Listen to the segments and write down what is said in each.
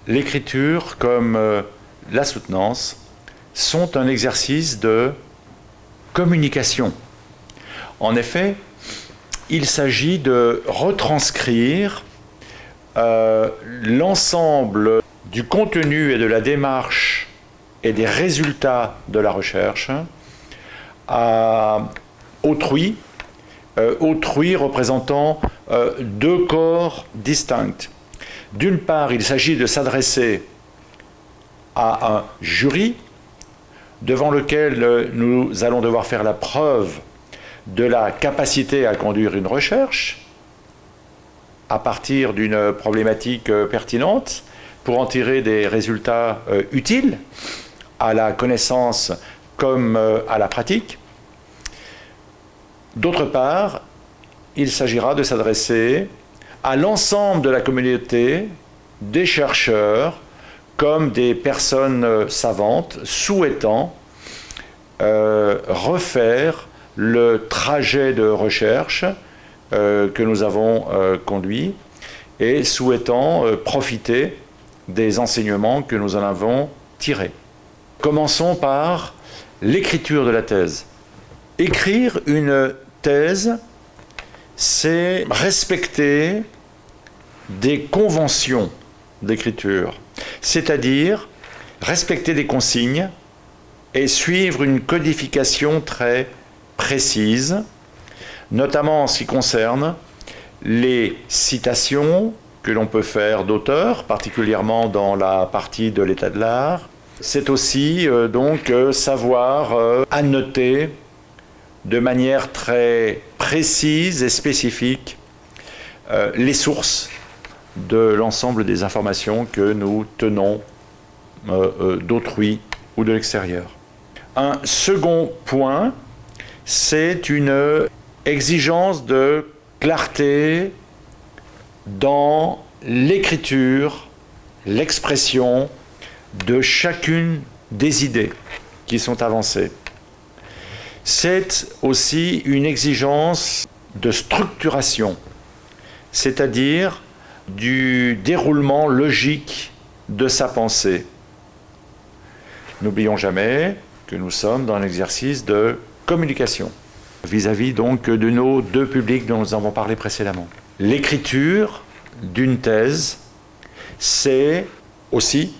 l'écriture comme la soutenance sont un exercice de communication. En effet, il s'agit de retranscrire l'ensemble du contenu et de la démarche et des résultats de la recherche à autrui, autrui représentant deux corps distincts. D'une part, il s'agit de s'adresser à un jury devant lequel nous allons devoir faire la preuve de la capacité à conduire une recherche à partir d'une problématique pertinente pour en tirer des résultats utiles à la connaissance comme à la pratique. D'autre part, il s'agira de s'adresser à l'ensemble de la communauté des chercheurs comme des personnes savantes souhaitant refaire le trajet de recherche que nous avons conduit et souhaitant profiter des enseignements que nous en avons tirés. Commençons par l'écriture de la thèse. Écrire une thèse, c'est respecter des conventions d'écriture, c'est-à-dire respecter des consignes et suivre une codification très précise, notamment en ce qui concerne les citations que l'on peut faire d'auteurs, particulièrement dans la partie de l'état de l'art. C'est aussi savoir annoter de manière très précise et spécifique les sources de l'ensemble des informations que nous tenons d'autrui ou de l'extérieur. Un second point, c'est une exigence de clarté dans l'écriture, l'expression de chacune des idées qui sont avancées. C'est aussi une exigence de structuration, c'est-à-dire du déroulement logique de sa pensée. N'oublions jamais que nous sommes dans l'exercice de communication, vis-à-vis donc de nos deux publics dont nous avons parlé précédemment. L'écriture d'une thèse, c'est aussi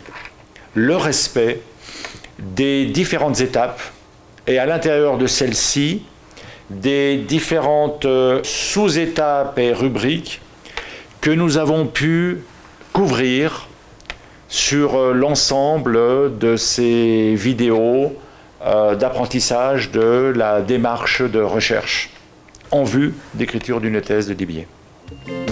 le respect des différentes étapes et à l'intérieur de celles-ci, des différentes sous-étapes et rubriques que nous avons pu couvrir sur l'ensemble de ces vidéos d'apprentissage de la démarche de recherche en vue d'écriture d'une thèse de DBA.